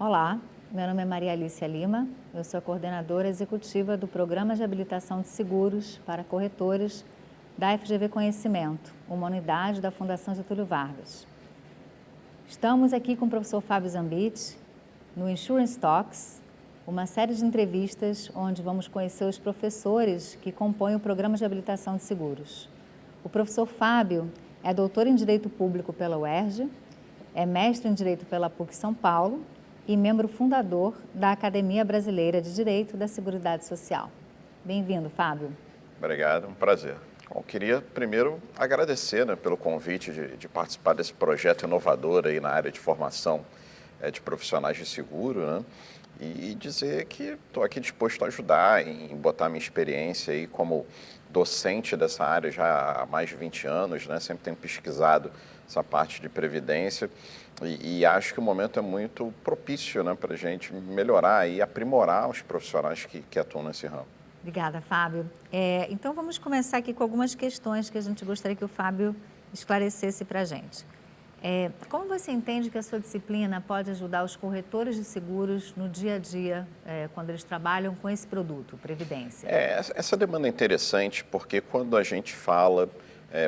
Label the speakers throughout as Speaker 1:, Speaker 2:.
Speaker 1: Olá, meu nome é Maria Alicia Lima, eu sou a coordenadora executiva do Programa de Habilitação de Seguros para Corretores da FGV Conhecimento, uma unidade da Fundação Getúlio Vargas. Estamos aqui com o professor Fábio Zambit no Insurance Talks, uma série de entrevistas onde vamos conhecer os professores que compõem o Programa de Habilitação de Seguros. O professor Fábio é doutor em Direito Público pela UERJ, é mestre em Direito pela PUC São Paulo e membro fundador da Academia Brasileira de Direito da Seguridade Social. Bem-vindo, Fábio.
Speaker 2: Obrigado, um prazer. Bom, queria primeiro agradecer pelo convite de participar desse projeto inovador aí na área de formação de profissionais de seguro, né? E dizer que estou aqui disposto a ajudar em botar minha experiência aí como docente dessa área já há mais de 20 anos, né? Sempre tenho pesquisado essa parte de previdência e acho que o momento é muito propício, né, para a gente melhorar e aprimorar os profissionais que atuam nesse ramo.
Speaker 1: Obrigada, Fábio. Então, vamos começar aqui com algumas questões que a gente gostaria que o Fábio esclarecesse para a gente. Como você entende que a sua disciplina pode ajudar os corretores de seguros no dia a dia, quando eles trabalham com esse produto, Previdência?
Speaker 2: Essa demanda é interessante porque quando a gente fala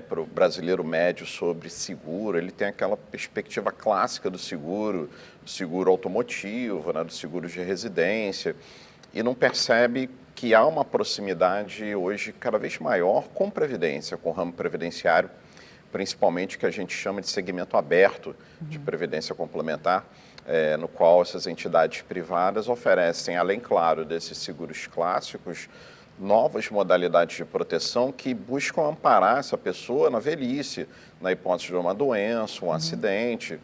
Speaker 2: para o brasileiro médio sobre seguro, ele tem aquela perspectiva clássica do seguro automotivo, né, do seguro de residência, e não percebe que há uma proximidade hoje cada vez maior com previdência, com o ramo previdenciário, principalmente que a gente chama de segmento aberto de previdência complementar, no qual essas entidades privadas oferecem, além, claro, desses seguros clássicos, novas modalidades de proteção que buscam amparar essa pessoa na velhice, na hipótese de uma doença, um acidente,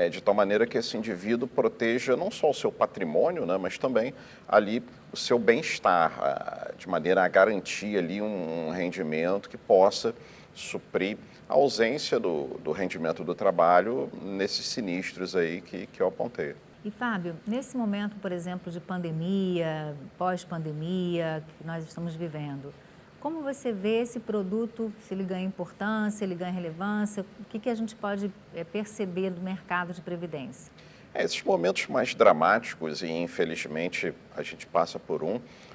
Speaker 2: de tal maneira que esse indivíduo proteja não só o seu patrimônio, né, mas também ali o seu bem-estar, de maneira a garantir ali um rendimento que possa suprir a ausência do rendimento do trabalho nesses sinistros aí que eu apontei.
Speaker 1: E, Fábio, nesse momento, por exemplo, de pandemia, pós-pandemia que nós estamos vivendo, como você vê esse produto, se ele ganha importância, ele ganha relevância, o que a gente pode perceber do mercado de previdência?
Speaker 2: Esses momentos mais dramáticos, e infelizmente a gente passa por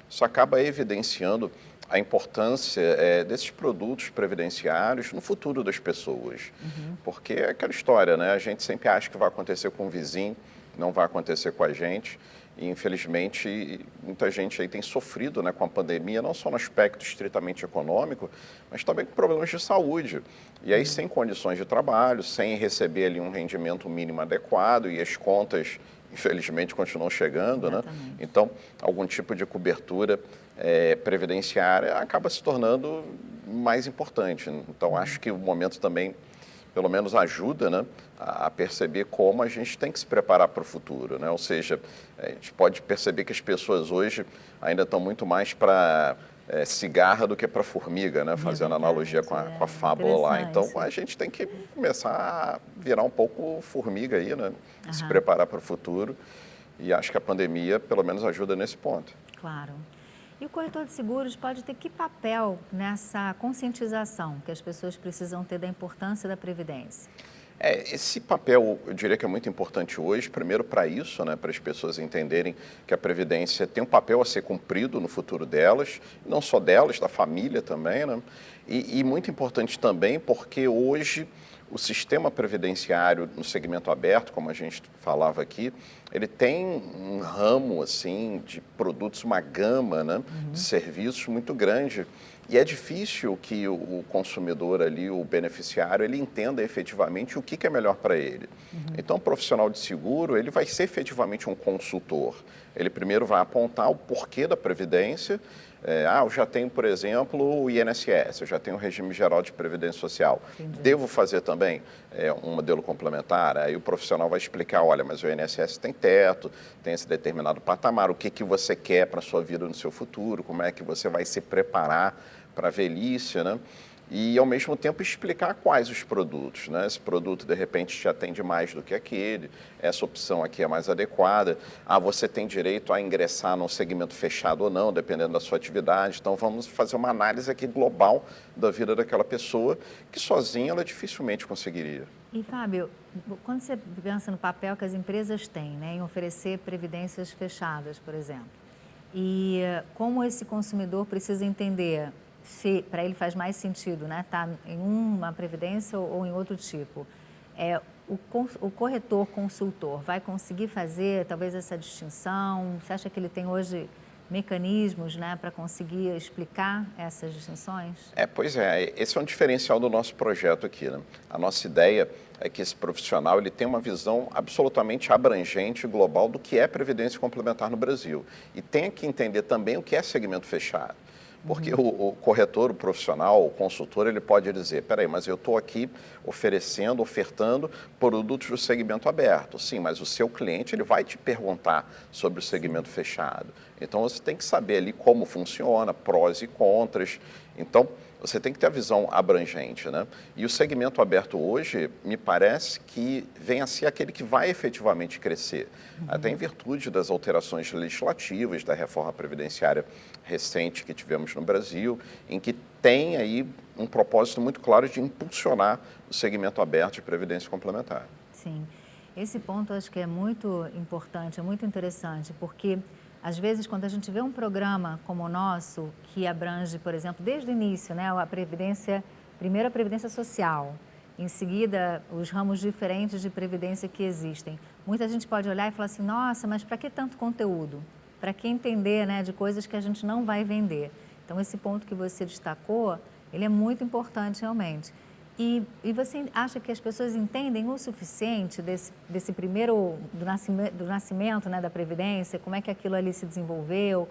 Speaker 2: isso acaba evidenciando a importância desses produtos previdenciários no futuro das pessoas. Porque é aquela história, né? A gente sempre acha que vai acontecer com o vizinho, não vai acontecer com a gente. E, infelizmente, muita gente aí tem sofrido, né, com a pandemia, não só no aspecto estritamente econômico, mas também com problemas de saúde. E aí, sem condições de trabalho, sem receber ali um rendimento mínimo adequado, e as contas, infelizmente, continuam chegando, né? Então, algum tipo de cobertura previdenciária acaba se tornando mais importante. Então, acho que o momento também pelo menos ajuda, né, a perceber como a gente tem que se preparar para o futuro, né? Ou seja, a gente pode perceber que as pessoas hoje ainda estão muito mais para cigarra do que para formiga, né? Fazendo analogia com a fábula lá. Então, a gente tem que começar a virar um pouco formiga aí, né? Se preparar para o futuro, e acho que a pandemia, pelo menos, ajuda nesse ponto.
Speaker 1: Claro. E o corretor de seguros pode ter que papel nessa conscientização que as pessoas precisam ter da importância da Previdência?
Speaker 2: Esse papel, eu diria que é muito importante hoje, primeiro para isso, né, para as pessoas entenderem que a Previdência tem um papel a ser cumprido no futuro delas, não só delas, da família também, né? E muito importante também porque hoje o sistema previdenciário no segmento aberto, como a gente falava aqui, ele tem um ramo assim de produtos, uma gama, né, de serviços muito grande. E é difícil que o consumidor ali, o beneficiário, ele entenda efetivamente o que é melhor para ele. Então, o profissional de seguro, ele vai ser efetivamente um consultor. Ele primeiro vai apontar o porquê da previdência. Eu já tenho, por exemplo, o INSS, eu já tenho o Regime Geral de Previdência Social.
Speaker 1: Entendi.
Speaker 2: Devo fazer também um modelo complementar? Aí o profissional vai explicar, olha, mas o INSS tem teto, tem esse determinado patamar, o que você quer para a sua vida no seu futuro, como é que você vai se preparar para a velhice, né? E, ao mesmo tempo, explicar quais os produtos, né? Esse produto, de repente, te atende mais do que aquele, essa opção aqui é mais adequada. Você tem direito a ingressar num segmento fechado ou não, dependendo da sua atividade. Então, vamos fazer uma análise aqui global da vida daquela pessoa, que sozinha ela dificilmente conseguiria.
Speaker 1: E, Fábio, quando você pensa no papel que as empresas têm, né, em oferecer previdências fechadas, por exemplo, e como esse consumidor precisa entender se para ele faz mais sentido, né, estar em uma previdência ou em outro tipo, o corretor consultor vai conseguir fazer talvez essa distinção? Você acha que ele tem hoje mecanismos, né, para conseguir explicar essas distinções?
Speaker 2: Pois é, esse é um diferencial do nosso projeto aqui, né? A nossa ideia é que esse profissional ele tem uma visão absolutamente abrangente e global do que é previdência complementar no Brasil. E tem que entender também o que é segmento fechado. Porque o corretor, o profissional, o consultor, ele pode dizer, peraí, mas eu estou aqui ofertando produtos do segmento aberto. Sim, mas o seu cliente ele vai te perguntar sobre o segmento fechado. Então, você tem que saber ali como funciona, prós e contras. Então, você tem que ter a visão abrangente, né? E o segmento aberto hoje, me parece que vem a ser aquele que vai efetivamente crescer, até em virtude das alterações legislativas, da reforma previdenciária recente que tivemos no Brasil, em que tem aí um propósito muito claro de impulsionar o segmento aberto de previdência complementar.
Speaker 1: Sim, esse ponto eu acho que é muito importante, é muito interessante, porque às vezes quando a gente vê um programa como o nosso, que abrange, por exemplo, desde o início, né, a previdência, primeiro a previdência social, em seguida os ramos diferentes de previdência que existem, muita gente pode olhar e falar assim, nossa, mas para que tanto conteúdo? Para que entender, né, de coisas que a gente não vai vender? Então esse ponto que você destacou, ele é muito importante realmente. E você acha que as pessoas entendem o suficiente desse primeiro, do nascimento, né, da Previdência, como é que aquilo ali se desenvolveu?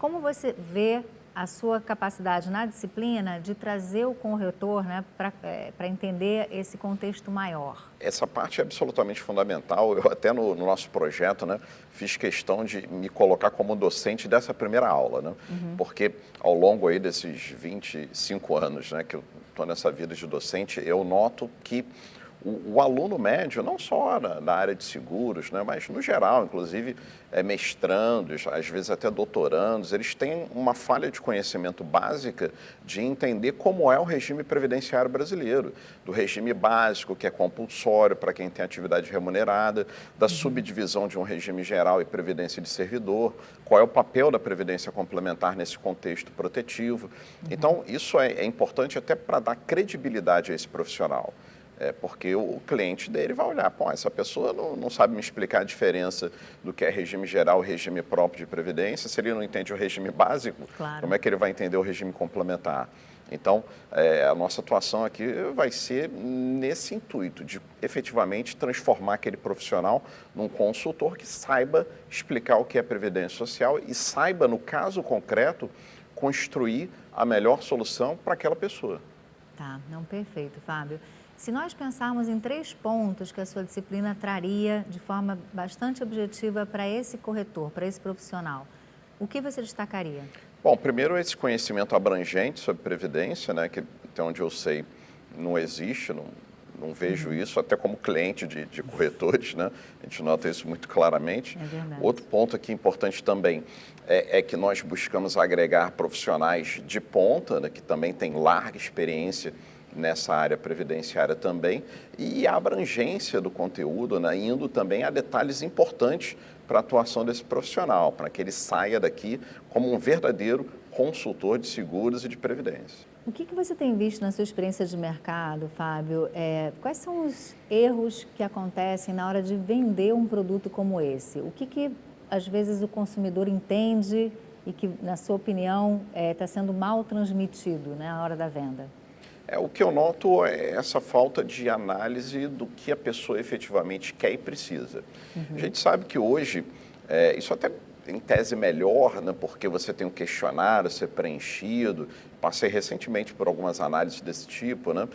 Speaker 1: Como você vê a sua capacidade na disciplina de trazer o corretor, né, para entender esse contexto maior?
Speaker 2: Essa parte é absolutamente fundamental. Eu até no nosso projeto, né, fiz questão de me colocar como docente dessa primeira aula, né? Porque ao longo aí desses 25 anos, né, que eu estou nessa vida de docente, eu noto que o aluno médio, não só na área de seguros, né, mas no geral, inclusive mestrandos, às vezes até doutorandos, eles têm uma falha de conhecimento básica de entender como é o regime previdenciário brasileiro, do regime básico, que é compulsório para quem tem atividade remunerada, da subdivisão de um regime geral e previdência de servidor, qual é o papel da previdência complementar nesse contexto protetivo. Então, isso é importante até para dar credibilidade a esse profissional. Porque o cliente dele vai olhar, pô, essa pessoa não sabe me explicar a diferença do que é regime geral e regime próprio de previdência, se ele não entende o regime básico,
Speaker 1: Claro.
Speaker 2: como é que ele vai entender o regime complementar? Então, a nossa atuação aqui vai ser nesse intuito, de efetivamente transformar aquele profissional num consultor que saiba explicar o que é previdência social e saiba, no caso concreto, construir a melhor solução para aquela pessoa.
Speaker 1: Tá, não, perfeito, Fábio. Se nós pensarmos em 3 pontos que a sua disciplina traria de forma bastante objetiva para esse corretor, para esse profissional, o que você destacaria?
Speaker 2: Bom, primeiro esse conhecimento abrangente sobre previdência, né, que até onde eu sei não existe, não vejo isso, até como cliente de corretores, né, a gente nota isso muito claramente.
Speaker 1: É verdade.
Speaker 2: Outro ponto aqui importante também é que nós buscamos agregar profissionais de ponta, né, que também têm larga experiência nessa área previdenciária também, e a abrangência do conteúdo, né, indo também a detalhes importantes para a atuação desse profissional, para que ele saia daqui como um verdadeiro consultor de seguros e de previdência.
Speaker 1: O que você tem visto na sua experiência de mercado, Fábio? Quais são os erros que acontecem na hora de vender um produto como esse? O que às vezes o consumidor entende e que, na sua opinião, está sendo mal transmitido, né, na hora da venda?
Speaker 2: O que eu noto é essa falta de análise do que a pessoa efetivamente quer e precisa. A gente sabe que hoje, isso até em tese melhor, né, porque você tem um questionário a ser preenchido. Passei recentemente por algumas análises desse tipo, né?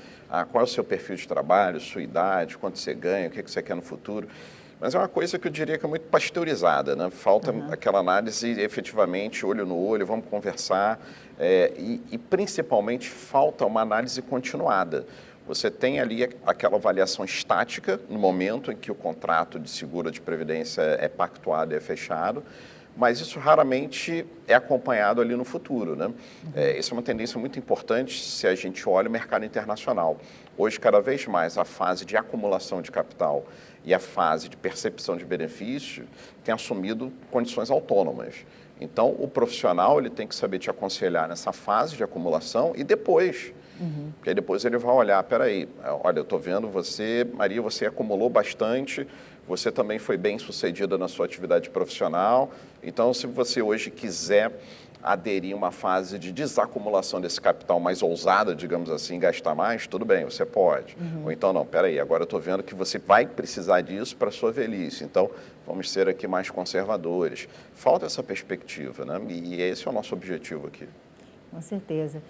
Speaker 2: Qual é o seu perfil de trabalho, sua idade, quanto você ganha, o que você quer no futuro. Mas é uma coisa que eu diria que é muito pasteurizada, né? Falta aquela análise efetivamente, olho no olho, vamos conversar, e principalmente falta uma análise continuada. Você tem ali aquela avaliação estática no momento em que o contrato de seguro de previdência é pactuado e é fechado, mas isso raramente é acompanhado ali no futuro, né? Isso é uma tendência muito importante se a gente olha o mercado internacional. Hoje, cada vez mais, a fase de acumulação de capital e a fase de percepção de benefício tem assumido condições autônomas. Então, o profissional ele tem que saber te aconselhar nessa fase de acumulação e depois. Porque aí depois ele vai olhar, peraí, olha, eu estou vendo você, Maria, você acumulou bastante, você também foi bem sucedida na sua atividade profissional, então se você hoje quiser aderir a uma fase de desacumulação desse capital mais ousada, digamos assim, gastar mais, tudo bem, você pode. Ou então, não, peraí, agora eu estou vendo que você vai precisar disso para a sua velhice, então vamos ser aqui mais conservadores. Falta essa perspectiva, né? E esse é o nosso objetivo aqui.
Speaker 1: Com certeza.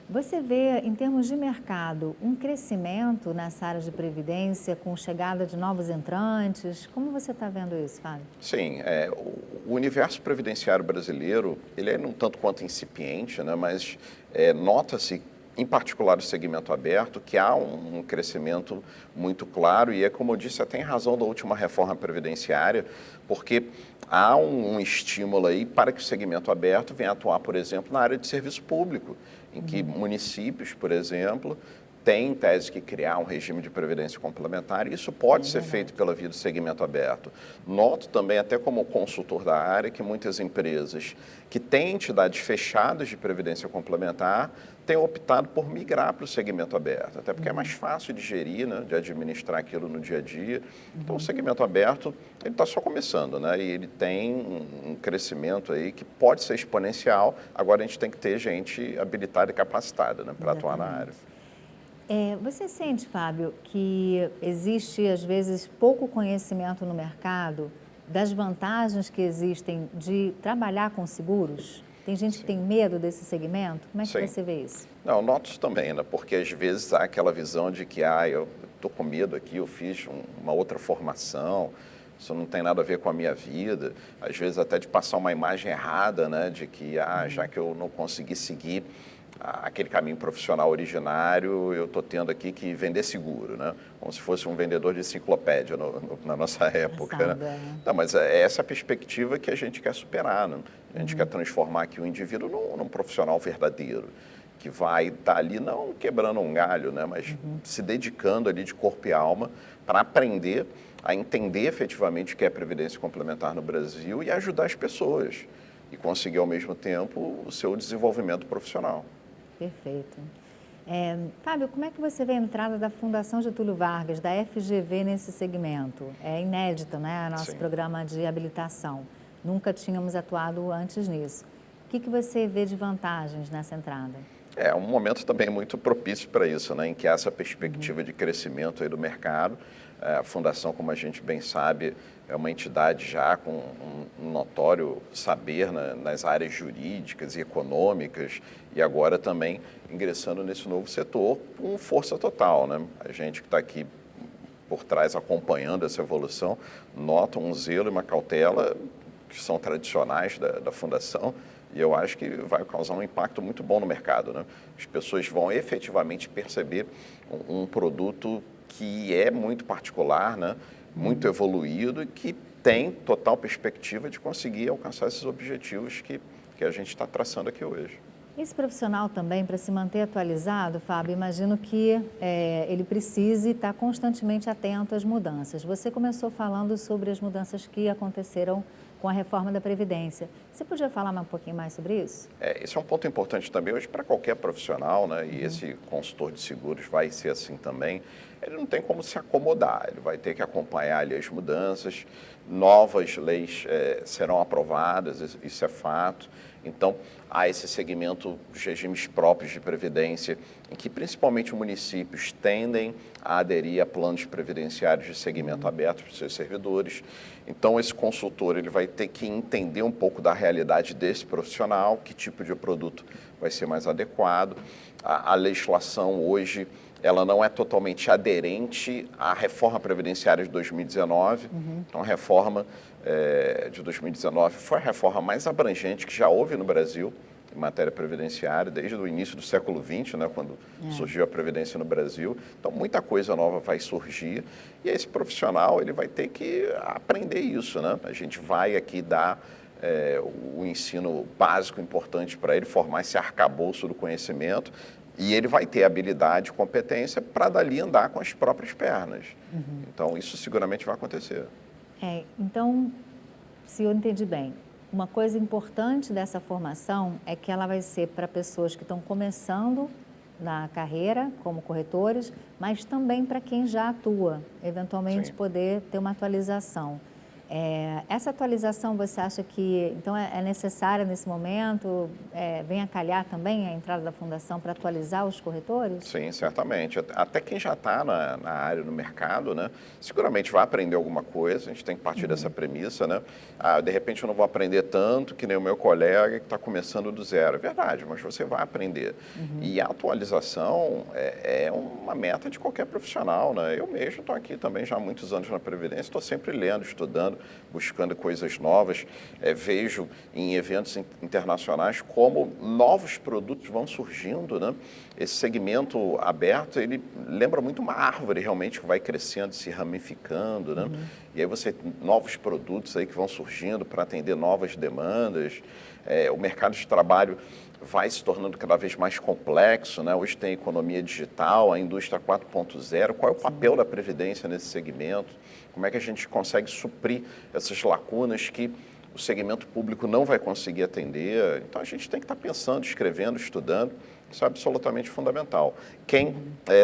Speaker 1: Você vê, em termos de mercado, um crescimento nessa área de previdência com chegada de novos entrantes? Como você está vendo isso, Fábio?
Speaker 2: Sim, o universo previdenciário brasileiro, ele é um tanto quanto incipiente, né, mas nota-se, em particular o segmento aberto, que há um crescimento muito claro e como eu disse, até em razão da última reforma previdenciária, porque há um estímulo aí para que o segmento aberto venha atuar, por exemplo, na área de serviço público, em que municípios, por exemplo, têm, em tese, que criar um regime de previdência complementar, e isso pode ser feito pela via do segmento aberto. Noto também, até como consultor da área, que muitas empresas que têm entidades fechadas de previdência complementar têm optado por migrar para o segmento aberto, até porque é mais fácil de gerir, né, de administrar aquilo no dia a dia. Então, o segmento aberto, ele está só começando, né, e ele tem um crescimento aí que pode ser exponencial. Agora, a gente tem que ter gente habilitada e capacitada, né, para atuar na área.
Speaker 1: Você sente, Fábio, que existe, às vezes, pouco conhecimento no mercado das vantagens que existem de trabalhar com seguros? Tem gente que tem medo desse segmento? Como é que você vê isso?
Speaker 2: Não, eu noto isso também, né? Porque às vezes há aquela visão de que eu estou com medo aqui, eu fiz uma outra formação, isso não tem nada a ver com a minha vida. Às vezes até de passar uma imagem errada, né? De que, já que eu não consegui seguir aquele caminho profissional originário, eu estou tendo aqui que vender seguro, né? Como se fosse um vendedor de enciclopédia na nossa época. Né? Não, mas é essa a perspectiva que a gente quer superar, né? A gente quer transformar aqui o indivíduo num profissional verdadeiro, que vai estar ali não quebrando um galho, né? Mas se dedicando ali de corpo e alma para aprender a entender efetivamente o que é previdência complementar no Brasil e ajudar as pessoas e conseguir ao mesmo tempo o seu desenvolvimento profissional.
Speaker 1: Perfeito. Fábio, como é que você vê a entrada da Fundação Getúlio Vargas, da FGV, nesse segmento? É inédito, né, nosso programa de habilitação. Nunca tínhamos atuado antes nisso. O que você vê de vantagens nessa entrada?
Speaker 2: É um momento também muito propício para isso, né, em que há essa perspectiva de crescimento aí do mercado. A Fundação, como a gente bem sabe, é uma entidade já com um notório saber nas áreas jurídicas e econômicas e agora também ingressando nesse novo setor com força total, né? A gente que está aqui por trás acompanhando essa evolução nota um zelo e uma cautela que são tradicionais da Fundação e eu acho que vai causar um impacto muito bom no mercado, né? As pessoas vão efetivamente perceber um produto que é muito particular, né? Muito evoluído e que tem total perspectiva de conseguir alcançar esses objetivos que a gente está traçando aqui hoje.
Speaker 1: Esse profissional também, para se manter atualizado, Fábio, imagino que ele precise estar constantemente atento às mudanças. Você começou falando sobre as mudanças que aconteceram com a reforma da Previdência. Você podia falar um pouquinho mais sobre isso?
Speaker 2: Esse é um ponto importante também hoje para qualquer profissional, né? E esse consultor de seguros vai ser assim também. Ele não tem como se acomodar, ele vai ter que acompanhar ali as mudanças, novas leis serão aprovadas, isso é fato. Então, há esse segmento dos regimes próprios de previdência, em que principalmente municípios tendem a aderir a planos previdenciários de segmento aberto para os seus servidores. Então, esse consultor ele vai ter que entender um pouco da realidade desse profissional, que tipo de produto vai ser mais adequado. A legislação hoje ela não é totalmente aderente à reforma previdenciária de 2019. Então, a reforma de 2019 foi a reforma mais abrangente que já houve no Brasil em matéria previdenciária, desde o início do século XX, né, quando surgiu a Previdência no Brasil. Então, muita coisa nova vai surgir e esse profissional ele vai ter que aprender isso, né? A gente vai aqui dar o ensino básico importante para ele, formar esse arcabouço do conhecimento, E ele vai ter habilidade e competência para dali andar com as próprias pernas. Então, isso seguramente vai acontecer.
Speaker 1: Então, se eu entendi bem, uma coisa importante dessa formação é que ela vai ser para pessoas que estão começando na carreira como corretores, mas também para quem já atua, eventualmente
Speaker 2: Sim.
Speaker 1: poder ter uma atualização. Essa atualização você acha que então é necessária nesse momento? Vem a calhar também a entrada da fundação para atualizar os corretores?
Speaker 2: Sim, certamente. Até quem já está na área, no mercado, né, seguramente vai aprender alguma coisa, a gente tem que partir dessa premissa, né? De repente eu não vou aprender tanto que nem o meu colega que está começando do zero. É verdade, mas você vai aprender. E a atualização é uma meta de qualquer profissional, né? Eu mesmo estou aqui também já há muitos anos na Previdência, estou sempre lendo, estudando, buscando coisas novas. Vejo em eventos internacionais como novos produtos vão surgindo, né? Esse segmento aberto, ele lembra muito uma árvore realmente que vai crescendo, se ramificando, né? E aí você tem novos produtos aí que vão surgindo para atender novas demandas. O mercado de trabalho vai se tornando cada vez mais complexo, né? Hoje tem a economia digital, a indústria 4.0. Qual é o papel da Previdência nesse segmento? Como é que a gente consegue suprir essas lacunas que o segmento público não vai conseguir atender? Então, a gente tem que estar pensando, escrevendo, estudando. Isso é absolutamente fundamental. Quem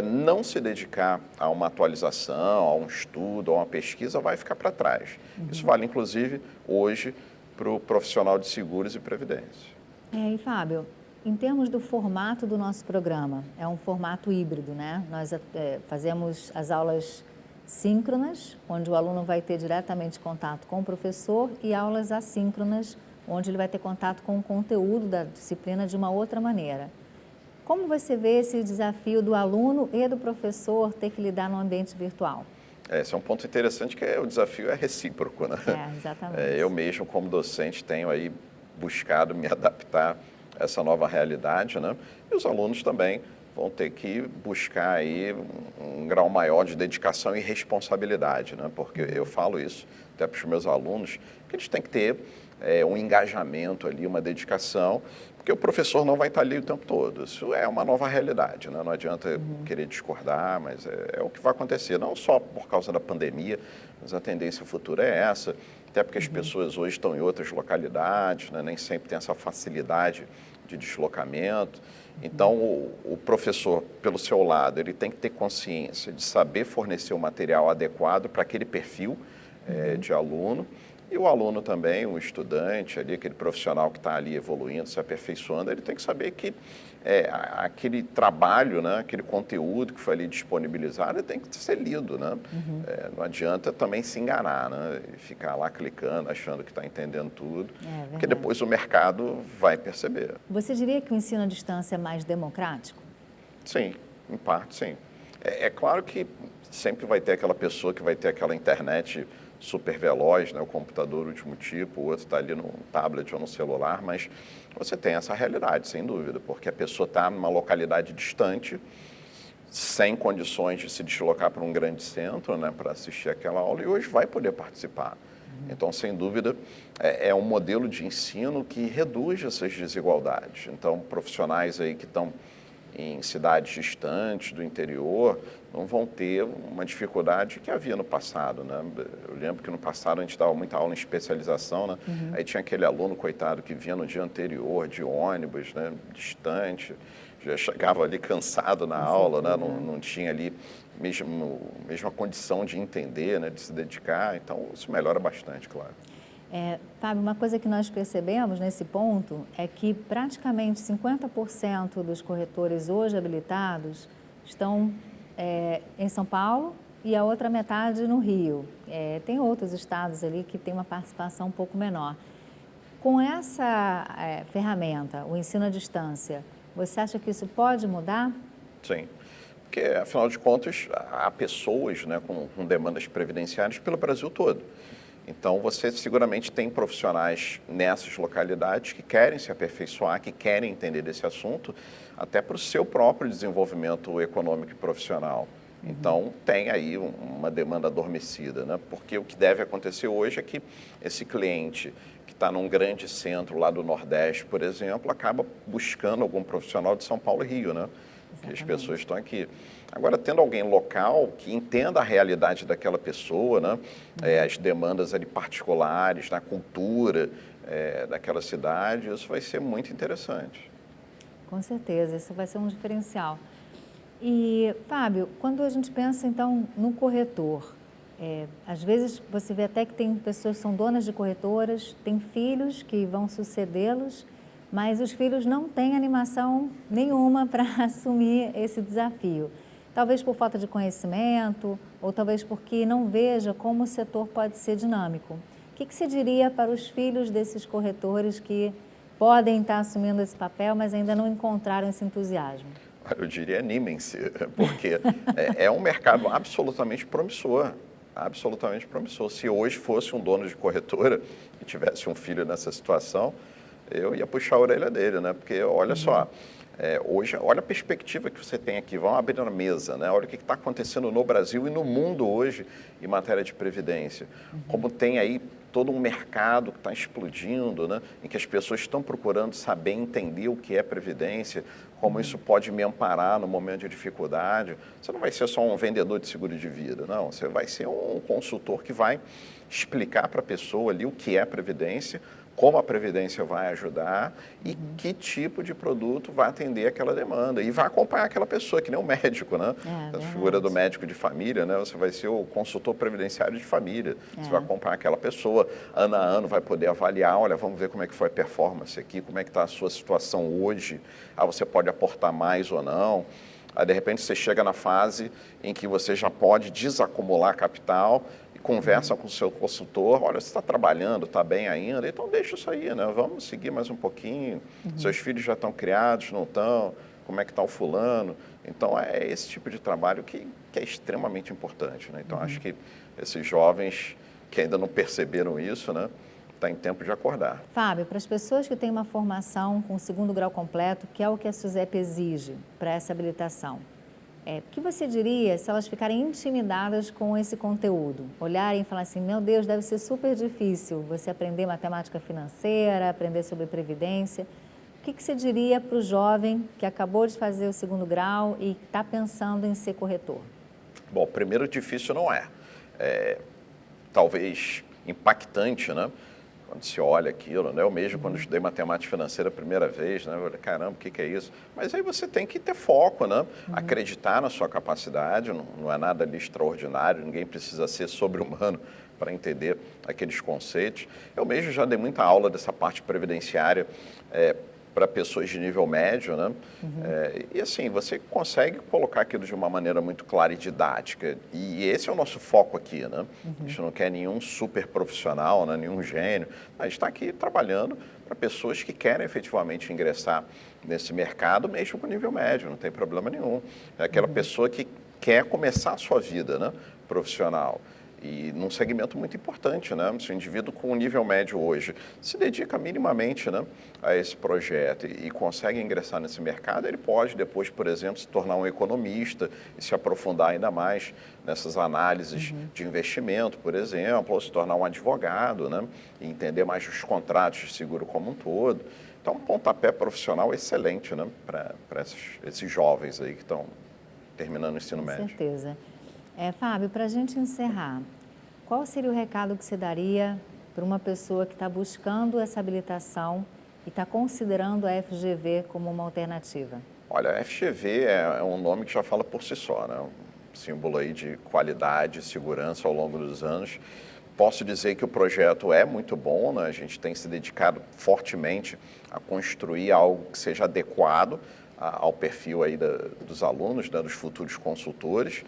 Speaker 2: não se dedicar a uma atualização, a um estudo, a uma pesquisa, vai ficar para trás. Isso vale, inclusive, hoje, para o profissional de seguros e previdência.
Speaker 1: E Fábio, em termos do formato do nosso programa, é um formato híbrido, né? Nós fazemos as aulas síncronas, onde o aluno vai ter diretamente contato com o professor, e aulas assíncronas, onde ele vai ter contato com o conteúdo da disciplina de uma outra maneira. Como você vê esse desafio do aluno e do professor ter que lidar no ambiente virtual?
Speaker 2: Esse é um ponto interessante, que o desafio é recíproco, né?
Speaker 1: Exatamente.
Speaker 2: Eu mesmo, como docente, tenho aí buscado me adaptar a essa nova realidade, né? E os alunos também vão ter que buscar aí um grau maior de dedicação e responsabilidade, né? Porque eu falo isso até para os meus alunos, que eles têm que ter um engajamento ali, uma dedicação, porque o professor não vai estar ali o tempo todo. Isso é uma nova realidade, né? Não adianta querer discordar, mas é o que vai acontecer, não só por causa da pandemia, mas a tendência futura é essa, até porque as pessoas hoje estão em outras localidades, né? Nem sempre tem essa facilidade de deslocamento. Então, o professor, pelo seu lado, ele tem que ter consciência de saber fornecer o material adequado para aquele perfil de aluno. E o aluno também, o estudante, ali, aquele profissional que está ali evoluindo, se aperfeiçoando, ele tem que saber que aquele trabalho, né, aquele conteúdo que foi ali disponibilizado, ele tem que ser lido, né? Não adianta também se enganar, né? E ficar lá clicando, achando que está entendendo tudo, porque depois o mercado vai perceber.
Speaker 1: Você diria que o ensino à distância é mais democrático?
Speaker 2: Sim, em parte sim. É claro que sempre vai ter aquela pessoa que vai ter aquela internet super veloz, né, o computador último tipo, o outro está ali no tablet ou no celular, mas você tem essa realidade, sem dúvida, porque a pessoa está numa localidade distante, sem condições de se deslocar para um grande centro, né, para assistir aquela aula, e hoje vai poder participar. Então, sem dúvida, é um modelo de ensino que reduz essas desigualdades. Então, profissionais aí que estão em cidades distantes do interior não vão ter uma dificuldade que havia no passado, né? Eu lembro que no passado a gente dava muita aula em especialização, né? Aí tinha aquele aluno, coitado, que vinha no dia anterior de ônibus, né? Distante, já chegava ali cansado na aula, né? Não tinha ali mesma condição de entender, né? De se dedicar, então isso melhora bastante, claro.
Speaker 1: Fábio, uma coisa que nós percebemos nesse ponto é que praticamente 50% dos corretores hoje habilitados estão em São Paulo e a outra metade no Rio. Tem outros estados ali que tem uma participação um pouco menor. Com essa ferramenta, o ensino à distância, você acha que isso pode mudar?
Speaker 2: Sim, porque afinal de contas há pessoas, né, com demandas previdenciárias pelo Brasil todo. Então, você seguramente tem profissionais nessas localidades que querem se aperfeiçoar, que querem entender desse assunto, até para o seu próprio desenvolvimento econômico e profissional. Então, tem aí uma demanda adormecida, né? Porque o que deve acontecer hoje é que esse cliente que está num grande centro lá do Nordeste, por exemplo, acaba buscando algum profissional de São Paulo e Rio, né? que as pessoas estão aqui. Agora, tendo alguém local que entenda a realidade daquela pessoa, né? As demandas ali particulares, na cultura daquela cidade, isso vai ser muito interessante.
Speaker 1: Com certeza, isso vai ser um diferencial. E, Fábio, quando a gente pensa, então, no corretor, às vezes você vê até que tem pessoas que são donas de corretoras, têm filhos que vão sucedê-los, mas os filhos não têm animação nenhuma para assumir esse desafio. Talvez por falta de conhecimento, ou talvez porque não veja como o setor pode ser dinâmico. O que você diria para os filhos desses corretores que podem estar assumindo esse papel, mas ainda não encontraram esse entusiasmo?
Speaker 2: Eu diria animem-se, porque é um mercado absolutamente promissor, absolutamente promissor. Se hoje fosse um dono de corretora e tivesse um filho nessa situação, eu ia puxar a orelha dele, né? Porque olha só, hoje, olha a perspectiva que você tem aqui, vamos abrir na mesa, né? Olha o que está acontecendo no Brasil e no mundo hoje em matéria de previdência. Como tem aí todo um mercado que está explodindo, né? Em que as pessoas estão procurando saber, entender o que é previdência, como isso pode me amparar no momento de dificuldade. Você não vai ser só um vendedor de seguro de vida, não. Você vai ser um consultor que vai explicar para a pessoa ali o que é previdência, como a previdência vai ajudar e que tipo de produto vai atender aquela demanda. E vai acompanhar aquela pessoa, que nem o médico, né? A figura do médico de família, né? Você vai ser o consultor previdenciário de família. Você vai acompanhar aquela pessoa, ano a ano, vai poder avaliar, olha, vamos ver como é que foi a performance aqui, como é que está a sua situação hoje, você pode aportar mais ou não. Aí, de repente, você chega na fase em que você já pode desacumular capital e conversa com o seu consultor, olha, você está trabalhando, está bem ainda, então deixa isso aí, né? Vamos seguir mais um pouquinho, seus filhos já estão criados, não estão, como é que está o fulano? Então, é esse tipo de trabalho que é extremamente importante, né? Então, acho que esses jovens que ainda não perceberam isso, né? Está em tempo de acordar.
Speaker 1: Fábio, para as pessoas que têm uma formação com segundo grau completo, que é o que a SUSEP exige para essa habilitação, o que você diria se elas ficarem intimidadas com esse conteúdo? Olharem e falar assim, meu Deus, deve ser super difícil você aprender matemática financeira, aprender sobre previdência. O que você diria para o jovem que acabou de fazer o segundo grau e está pensando em ser corretor?
Speaker 2: Bom, primeiro, difícil não é. Talvez impactante, né? Quando se olha aquilo, né? Eu mesmo, quando estudei matemática financeira a primeira vez, né? Eu falei, caramba, o que é isso? Mas aí você tem que ter foco, né? Acreditar na sua capacidade, não é nada ali extraordinário, ninguém precisa ser sobre-humano para entender aqueles conceitos. Eu mesmo já dei muita aula dessa parte previdenciária para pessoas de nível médio, né? E assim, você consegue colocar aquilo de uma maneira muito clara e didática. E esse é o nosso foco aqui, né? A gente não quer nenhum super profissional, né? Nenhum gênio. A gente está aqui trabalhando para pessoas que querem efetivamente ingressar nesse mercado, mesmo com nível médio, não tem problema nenhum. É aquela pessoa que quer começar a sua vida, né? Profissional. E num segmento muito importante, né? Se o indivíduo com nível médio hoje se dedica minimamente, né, a esse projeto e consegue ingressar nesse mercado, ele pode depois, por exemplo, se tornar um economista e se aprofundar ainda mais nessas análises de investimento, por exemplo, ou se tornar um advogado, né, e entender mais os contratos de seguro como um todo. Então, um pontapé profissional excelente, né, para esses jovens aí que estão terminando o ensino médio.
Speaker 1: Com certeza. Fábio, para a gente encerrar, qual seria o recado que você daria para uma pessoa que está buscando essa habilitação e está considerando a FGV como uma alternativa?
Speaker 2: Olha, a FGV é um nome que já fala por si só, né? Um símbolo aí de qualidade e segurança ao longo dos anos. Posso dizer que o projeto é muito bom, né? A gente tem se dedicado fortemente a construir algo que seja adequado ao perfil aí dos alunos, né? Dos futuros consultores.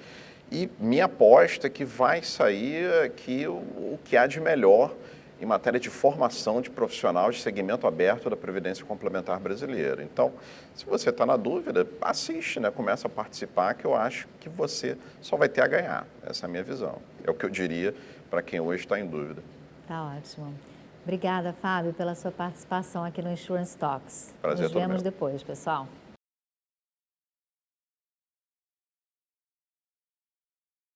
Speaker 2: E minha aposta é que vai sair aqui o que há de melhor em matéria de formação de profissional de segmento aberto da Previdência Complementar Brasileira. Então, se você está na dúvida, assiste, né? Começa a participar, que eu acho que você só vai ter a ganhar. Essa é a minha visão. É o que eu diria para quem hoje está em dúvida.
Speaker 1: Tá ótimo. Obrigada, Fábio, pela sua participação aqui no Insurance Talks.
Speaker 2: Prazer
Speaker 1: Nos
Speaker 2: todo
Speaker 1: vemos
Speaker 2: meu.
Speaker 1: depois, pessoal.